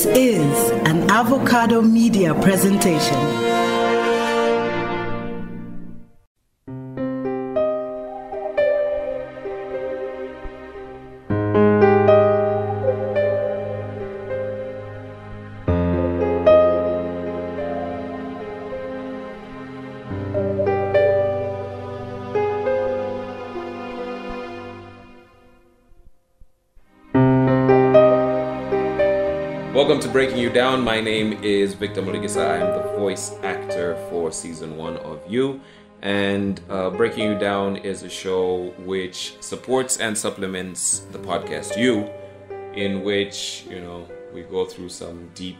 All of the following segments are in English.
This is an Avocado Media presentation. Welcome to Breaking You Down. My name is Victor Muligisa. I am the voice actor for season 1 of You. And Breaking You Down is a show which supports and supplements the podcast You, in which, we go through some deep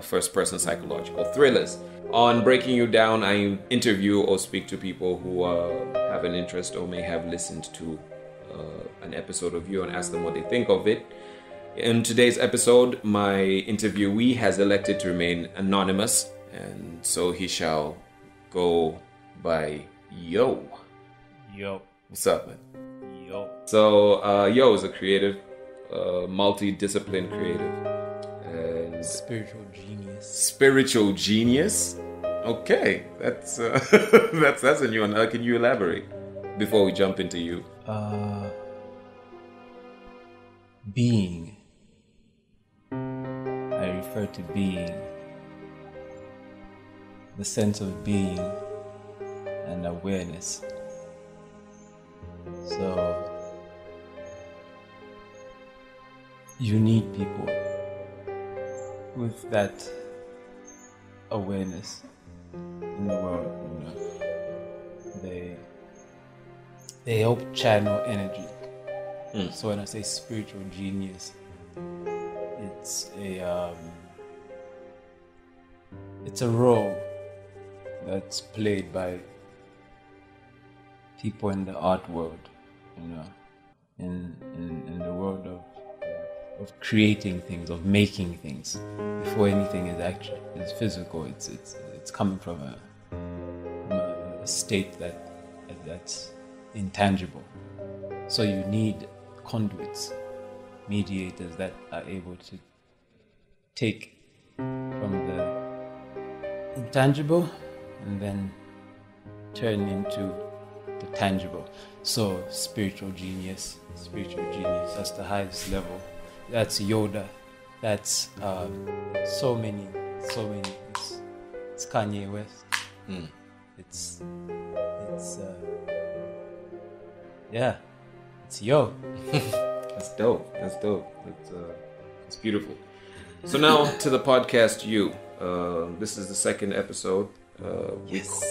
first-person psychological thrillers. On Breaking You Down, I interview or speak to people who have an interest or may have listened to an episode of You and ask them what they think of it. In today's episode, my interviewee has elected to remain anonymous, and so he shall go by Yo. Yo. What's up, man? Yo. So, Yo is a creative, multi-discipline creative. And Spiritual genius. Spiritual genius? Okay, that's that's a new one. Can you elaborate before we jump into You? Being. I refer to being, the sense of being and awareness. So you need people with that awareness in the world. They help channel energy. So when I say spiritual genius, it's a role that's played by people in the art world, in the world of creating things, of making things. Before anything is physical, it's coming from a state that's intangible. So you need conduits, mediators that are able to take from the intangible and then turn into the tangible. So spiritual genius, that's the highest level. That's Yoda. That's so many. It's Kanye West. It's Yo. That's dope. It's beautiful. So now to the podcast You. This is the second episode. Yes.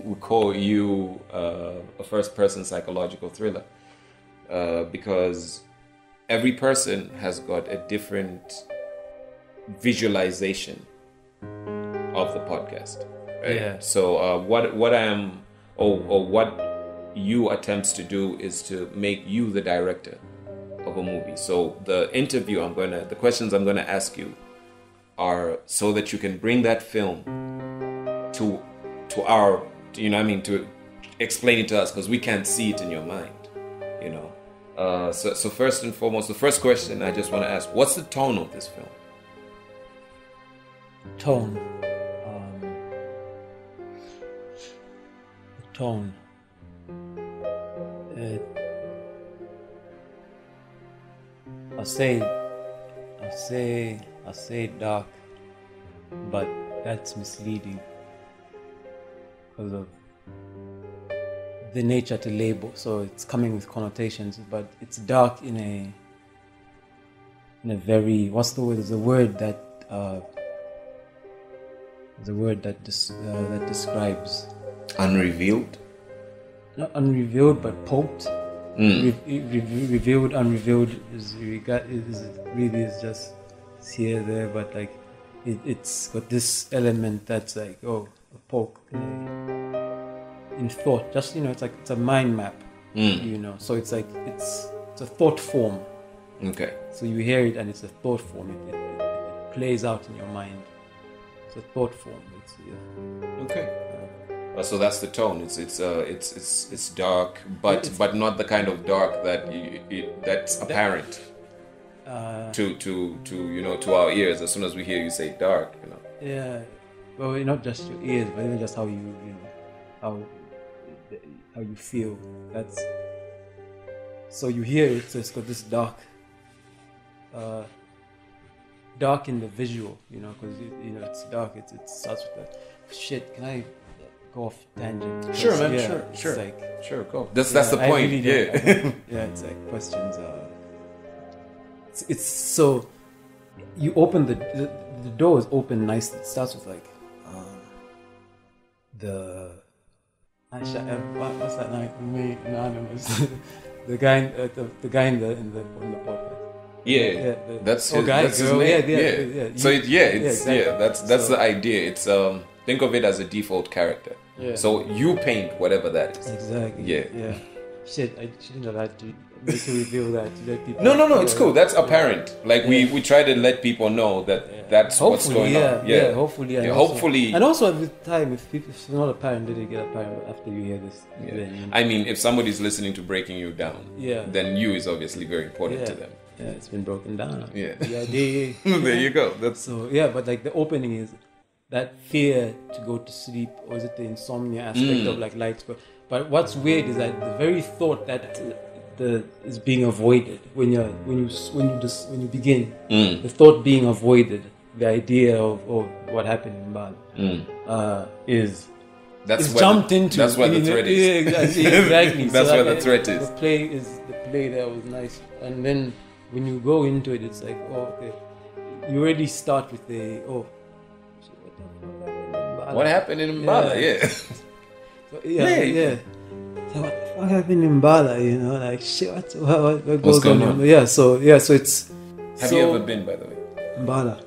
We call You a first-person psychological thriller because every person has got a different visualization of the podcast. Right? Yeah. So what I am or what You attempts to do is to make you the director of a movie. So the questions I'm gonna ask you are so that you can bring that film to our, to explain it to us, because we can't see it in your mind, So first and foremost, the first question I just want to ask: what's the tone of this film? Tone. I'll say dark, but that's misleading because of the nature to label. So it's coming with connotations, but it's dark in a very, what's the word? There's a word that describes Unrevealed. Not unrevealed, but pulped. Revealed, unrevealed is just here, there, but like it's got this element that's like a poke in thought. Just it's a mind map. So it's like it's a thought form. Okay. So you hear it and it's a thought form. It plays out in your mind. It's a thought form. Okay. So that's the tone. It's dark, but not the kind of dark that's apparent. to our ears as soon as we hear you say dark, Yeah, well, not just your ears, but even just how how you feel. That's so you hear it. So it's got this dark in the visual, because it's dark. It starts with the shit. Can I go off tangent? Sure, man. Yeah, Sure. It's like, sure, go. That's the point. Really yeah, it's like questions. It's so you open the door is open nicely. It starts with like what's that name? Anonymous. the guy in the podcast. Yeah, that's his, guy, that's his girl, name. Yeah. So Exactly. That's the idea. It's think of it as a default character. Yeah. So you paint whatever that is. Exactly. Yeah. Shit, I shouldn't have had to make a reveal that to let people. No, it's cool. That's apparent. Like we try to let people know that that's what's going on. Yeah, hopefully. Hopefully. And also at the time, if it's not apparent, did it get apparent after you hear this? Yeah. Then, I mean, if somebody's listening to Breaking You Down, Yeah. then you is obviously very important to them. Yeah, it's been broken down. Yeah. Yeah. There you go. That's So but like the opening is that fear to go to sleep, or is it the insomnia aspect of like lights? But what's weird is that the very thought that is being avoided when you begin, the thought being avoided, the idea of what happened in Bali is jumped into. That's where the threat is. Exactly. That's so where the threat is. The play there was nice, and then when you go into it, it's like, okay, you already start with the what happened in Mbala? Yeah. So, yeah. So what the fuck happened in Mbala? Like shit. What goes going on? on? Yeah. So it's. Have you ever been, by the way? Mbala.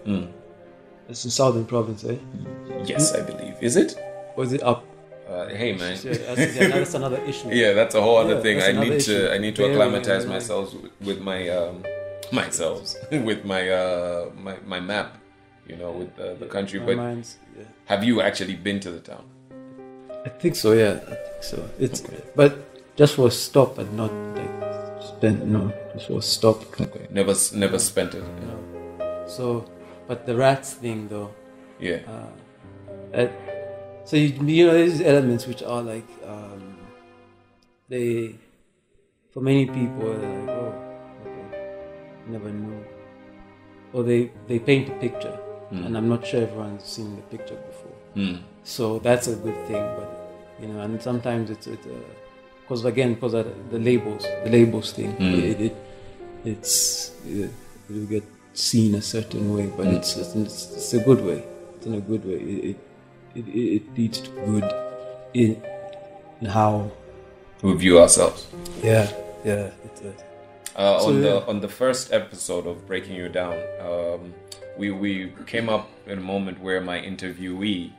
It's in Southern Province, eh? Yes, I believe. Is it? Or is it up? Hey man. That's another issue. Yeah, that's a whole other thing. I need issue. to acclimatize myself with my map. With the country. But have you actually been to the town? I think so. Yeah, I think so. It's but just for a stop and not like spend. No, just for a stop. Okay. Never spent it. No. So, but the rats thing though. Yeah. So there's elements which are like they, for many people, they're like, okay, never knew, or they paint a picture, and I'm not sure everyone's seen the picture before. So that's a good thing, but and sometimes it's because of the labels thing, it'll get seen a certain way, but it's a good way. It's in a good way. It leads to good in how we view ourselves. Yeah. On the first episode of Breaking You Down, we came up in a moment where my interviewee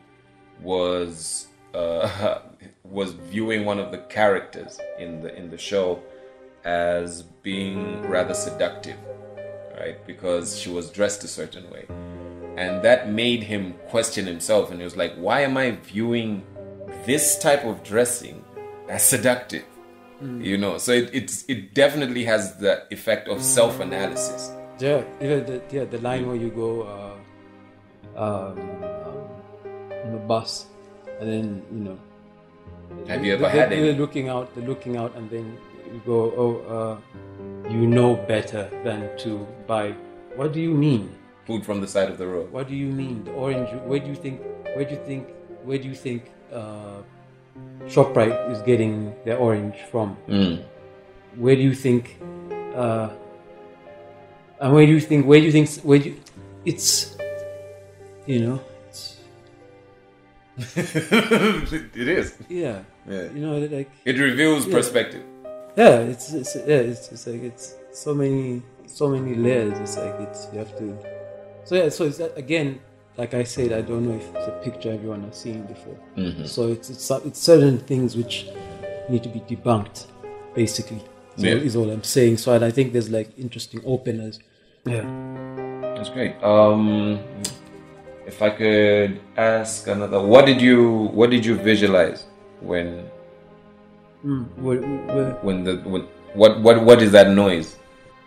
was viewing one of the characters in the show as being rather seductive, right? Because she was dressed a certain way. And that made him question himself, and he was like, why am I viewing this type of dressing as seductive? So it definitely has the effect of self-analysis. Yeah, even the line where you go on the bus, and then have you ever had any? They're looking out, and then you go, better than to buy. What do you mean? Food from the side of the road. What do you mean? The orange. Where do you think ShopRite is getting their orange from? Where do you think? And where do you think? It's. It's. It is. Yeah. Like it reveals perspective. Yeah, it's like it's so many layers. It's like you have to. So it's again, like I said, I don't know if it's a picture everyone has seen before. So it's certain things which need to be debunked, basically. So is all I'm saying. So I think there's like interesting openers. Yeah, that's great. If I could ask another, what did you visualize when what is that noise?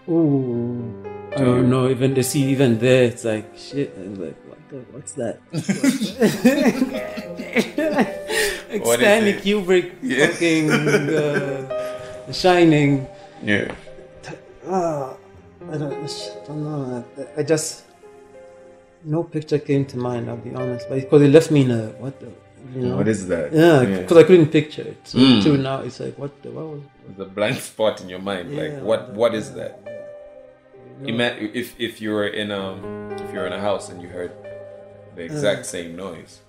Ooh. I don't know. Even there, it's like shit. I'm like, what's that? Like What is Stanley it? Kubrick, Yeah. fucking The Shining. Yeah. I don't know. I just no picture came to mind. I'll be honest, but because it left me in a what the. You know? What is that? Yeah, because I couldn't picture it. So till now, it's like what was The blank spot in your mind. Yeah, Like what is that? If you're in a house and you heard the exact same noise.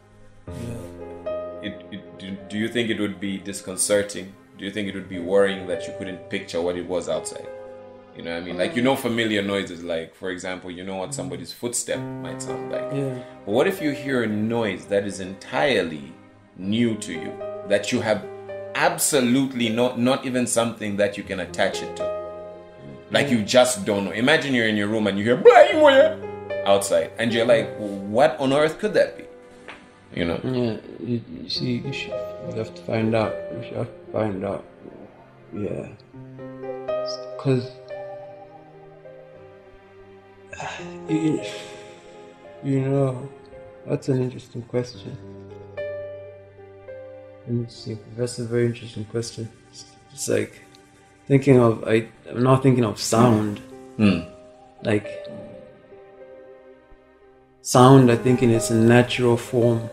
Do you think it would be disconcerting? Do you think it would be worrying that you couldn't picture what it was outside? You know what I mean? Like, familiar noises, like, for example, you know what somebody's footstep might sound like. Yeah. But what if you hear a noise that is entirely new to you, that you have absolutely not even something that you can attach it to? Like, you just don't know. Imagine you're in your room and you hear blah outside, and you're like, what on earth could that be? You know? Yeah, you have to find out. You should have to find out. Yeah. Because you know, that's an interesting question. That's a very interesting question. It's like I'm not thinking of sound. Like sound, I think in its natural form.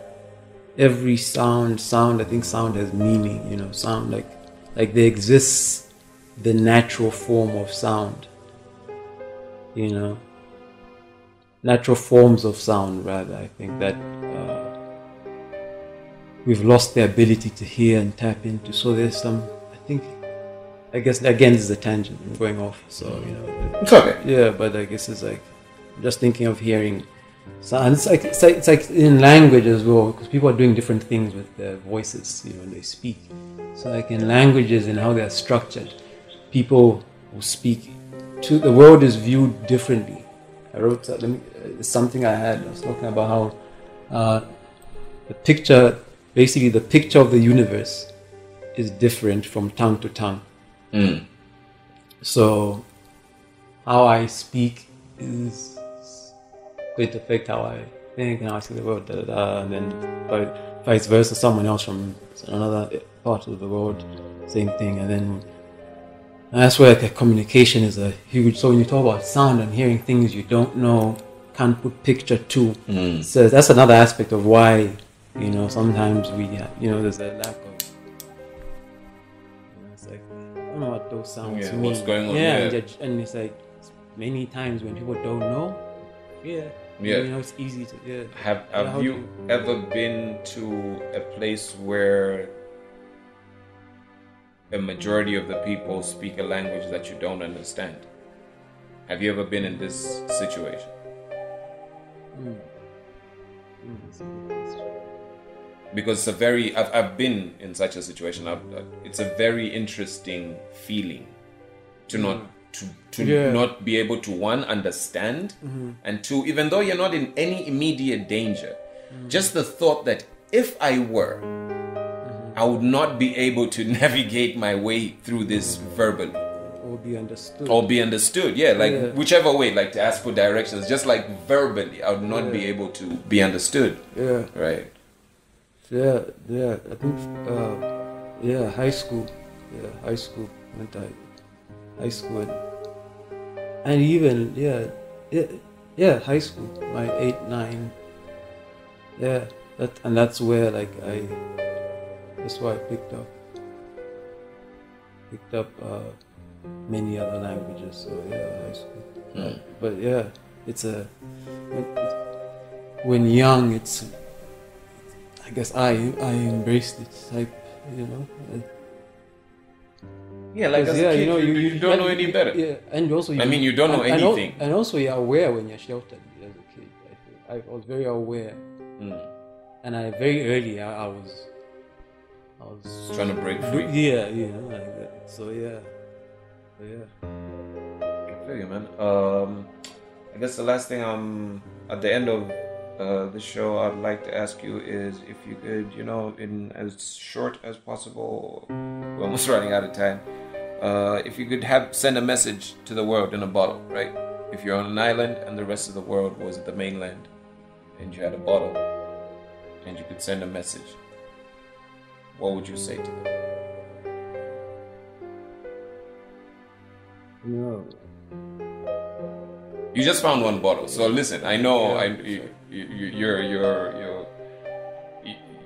Every sound, I think sound has meaning, you know, sound like there exists the natural form of sound, you know, natural forms of sound rather. I think that we've lost the ability to hear and tap into, so there's I guess again this is a tangent I'm going off, so you know It's okay. yeah, but I guess it's like I'm just thinking of hearing. So, and it's like in language as well, because people are doing different things with their voices, you know, when they speak. So like in languages and how they are structured, people who speak to the world is viewed differently. I wrote that. It's something I was talking about how the picture of the universe is different from tongue to tongue. So how I speak is going to affect how I think and how I see the world, and then vice versa, someone else from another part of the world, same thing, and that's where the communication is a huge. So when you talk about sound and hearing things you don't know, can't put picture to, so that's another aspect of why, you know, sometimes there's a lack of. It's like I don't know what those sounds mean. What's going on? Yeah, and it's like many times when people don't know. Yeah. You know, it's easy to. Yeah. Have you ever been to a place where a majority of the people speak a language that you don't understand? Have you ever been in this situation? Because I've been in such a situation. It's a very interesting feeling to not be able to, one, understand, and two, even though you're not in any immediate danger, just the thought that if I were, I would not be able to navigate my way through this verbally. Or be understood, yeah, whichever way, like to ask for directions, just like verbally, I would not be able to be understood. Yeah. Right. Yeah. I think, high school. Yeah, high school. Went to high school. And even, high school. My 8, 9. Yeah. That's where, that's why I picked up many other languages. So high school. But yeah, when young, it's, I guess I embraced it, type, you know. Yeah, like as a kid, you don't know any better. Yeah, and also you don't know anything. And also you're aware when you're sheltered as a kid. I was very aware, and very early I was trying to break free. Yeah, you know, like that. So yeah. I feel you, man. I guess the last thing at the end of the show I'd like to ask you is if you could, you know, in as short as possible, we're almost running out of time, if you could send a message to the world in a bottle, right? if you're on an island and the rest of the world was at the mainland, and you had a bottle, and you could send a message, what would you say to them? No. You just found one bottle, so listen. I know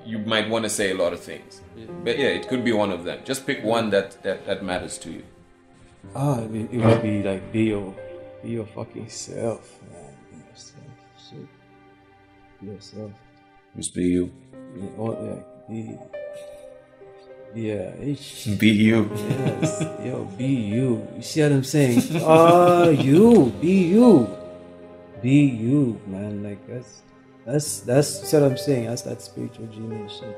you might want to say a lot of things, but yeah, it could be one of them. Just pick one that matters to you. It would be like be your fucking self, man. Be yourself. Shit. Be yourself. Just be you. Be you. Yes. Yo, be you. You see what I'm saying? Be you, man. Like that's what I'm saying. That's that spiritual genius shit.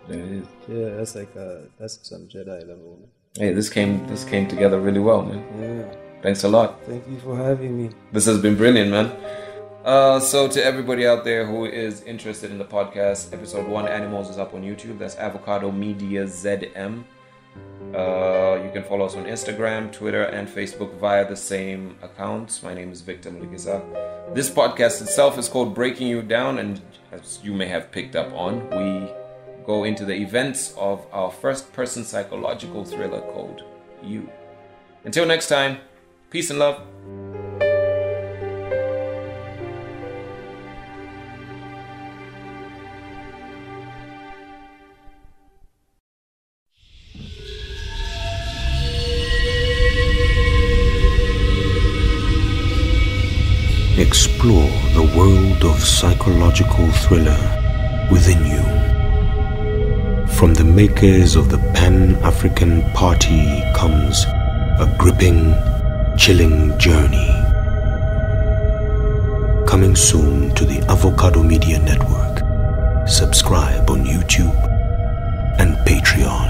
There it is. Yeah, that's like that's some Jedi level, man. Hey, this came together really well, man. Yeah. Thanks a lot. Thank you for having me. This has been brilliant, man. So to everybody out there who is interested in the podcast, episode 1 Animals is up on YouTube. That's Avocado Media ZM. You can follow us on Instagram, Twitter, and Facebook via the same accounts. My name is Victor Muligisa. This podcast itself is called Breaking You Down, and as you may have picked up on, we go into the events of our first-person psychological thriller called You. Until next time, peace and love. Explore the world of psychological thriller within you. From the makers of the Pan-African Party comes a gripping, chilling journey. Coming soon to the Avocado Media Network. Subscribe on YouTube and Patreon.